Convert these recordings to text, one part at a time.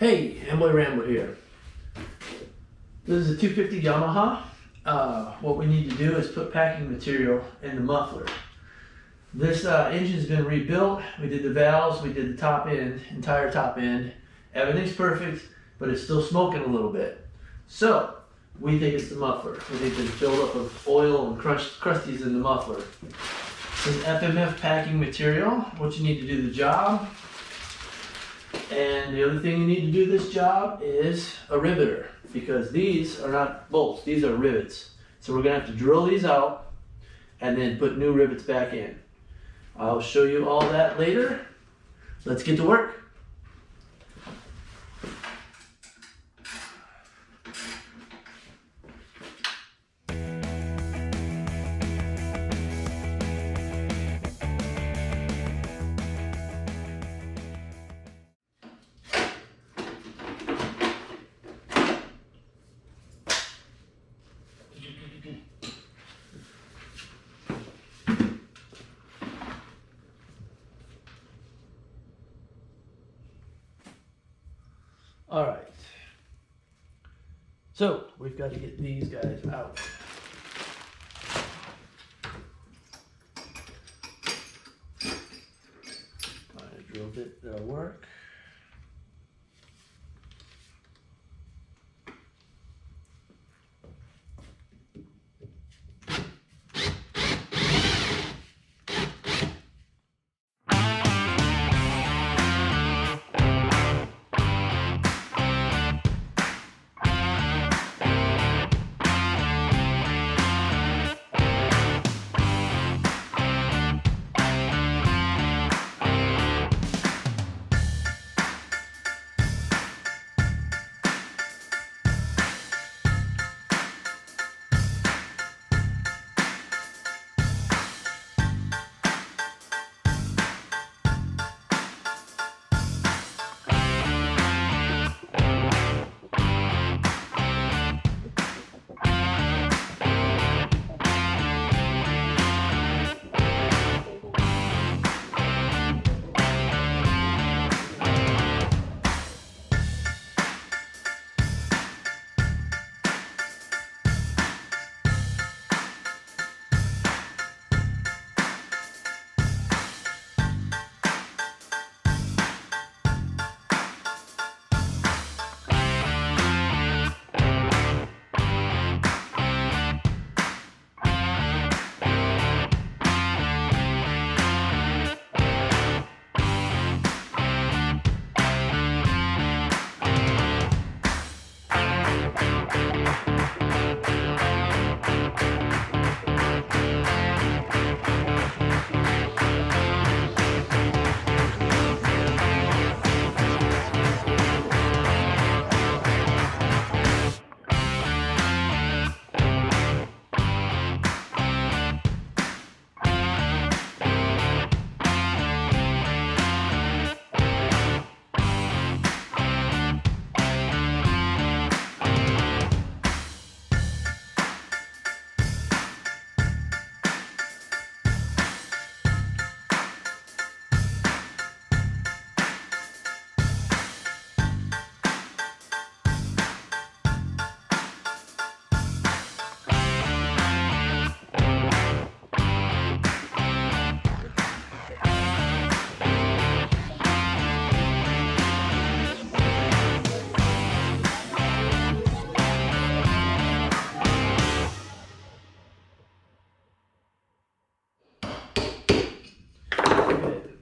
Hey, NorCal Rambler here. This is a 250 Yamaha. What we need to do is put packing material in the muffler. This engine's been rebuilt. We did the valves, we did the top end, entire top end. Everything's perfect, but it's still smoking a little bit. So, we think it's the muffler. We think there's buildup of oil and crusties in the muffler. This is FMF packing material, what you need to do the job. And the other thing you need to do this job is a riveter, because these are not bolts, these are rivets. So we're going to have to drill these out and then put new rivets back in. I'll show you all that later. Let's get to work. All right, so we've got to get these guys out. Find a drill bit that'll work.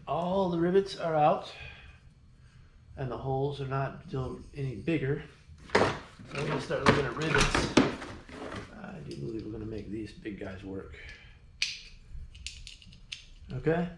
All the rivets are out and the holes are not still any bigger. So we're going to start looking at rivets. I do believe we're going to make these big guys work. Okay?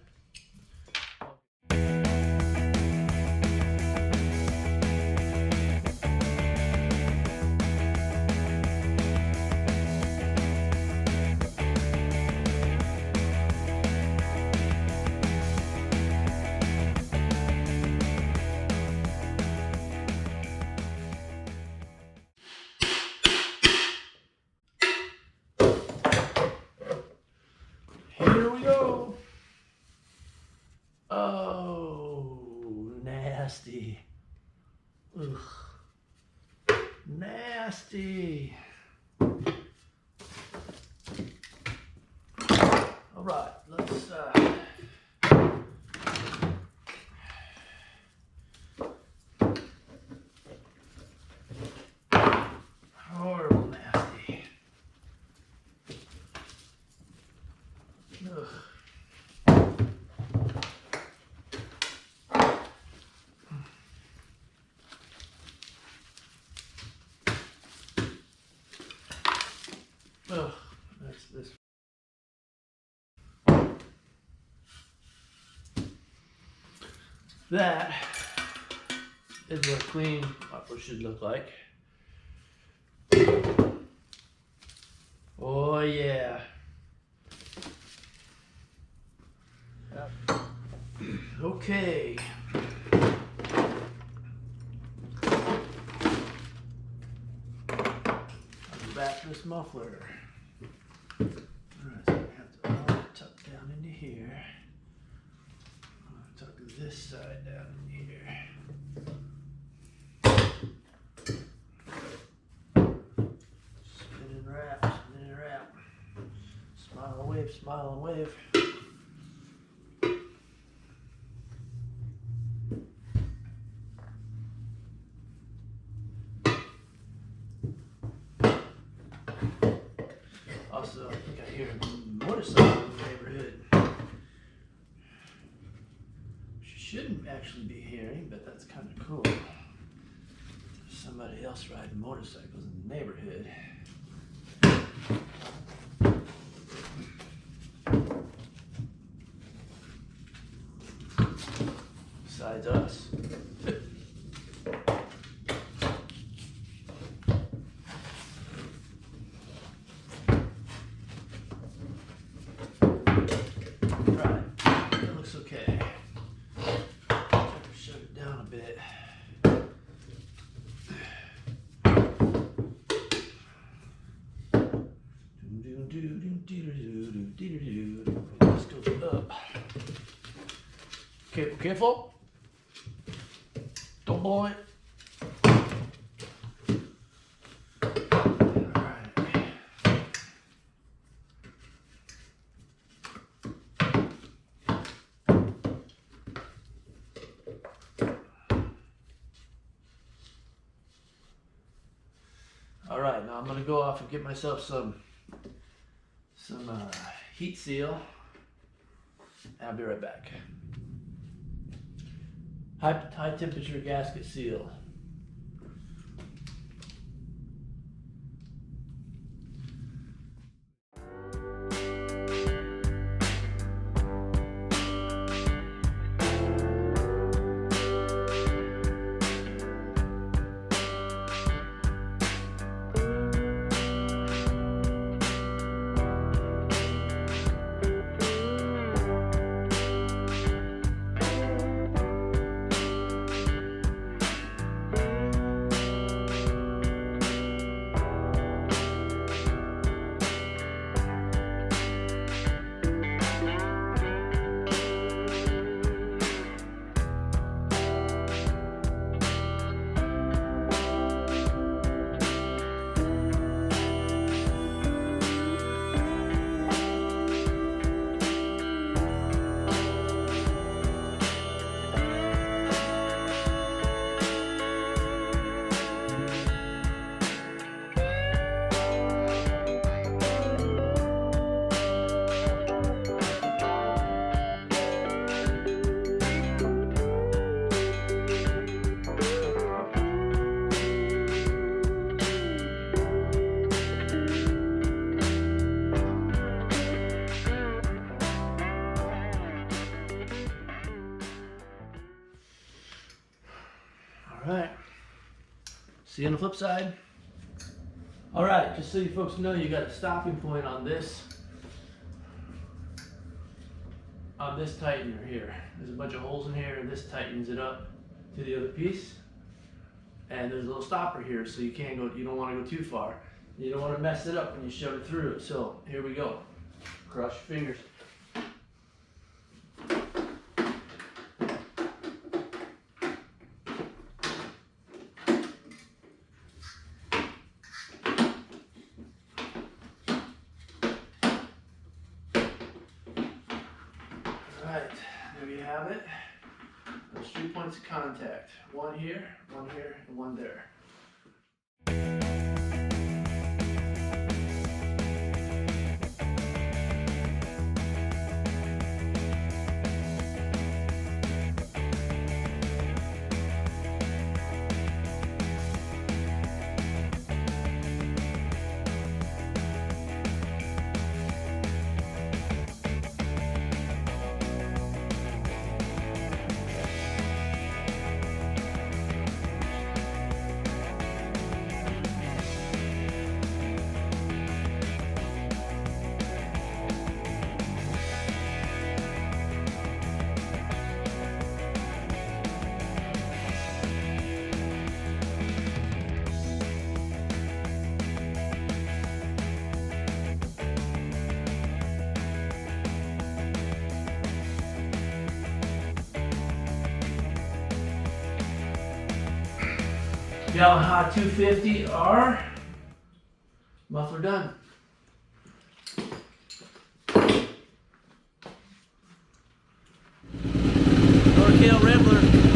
Here we go. Oh, nasty. Ugh. Nasty. All right, let's horrible nasty. Ugh. Ugh, that's this. That is what a clean muffler should look like. Oh yeah. Okay. Back this muffler. Alright, so we have to all tuck down into here. I'm going to tuck this side down into here. Spin and wrap, spin and wrap. Smile and wave, smile and wave. Also, I think I hear a motorcycle in the neighborhood. She shouldn't actually be hearing, but that's kind of cool. There's somebody else riding motorcycles in the neighborhood. Besides us. This goes up. Careful, careful. Don't blow it. All right, now I'm going to go off and get myself some heat seal. I'll be right back. High temperature gasket seal. Alright, see you on the flip side. Alright, just so you folks know, you got a stopping point on this tightener here. There's a bunch of holes in here and this tightens it up to the other piece. And there's a little stopper here, so you can't go, you don't want to go too far. You don't want to mess it up when you shove it through. So here we go. Cross your fingers. points of contact. One here, and one there. Yamaha 250R, muffler done. NorCal Rambler.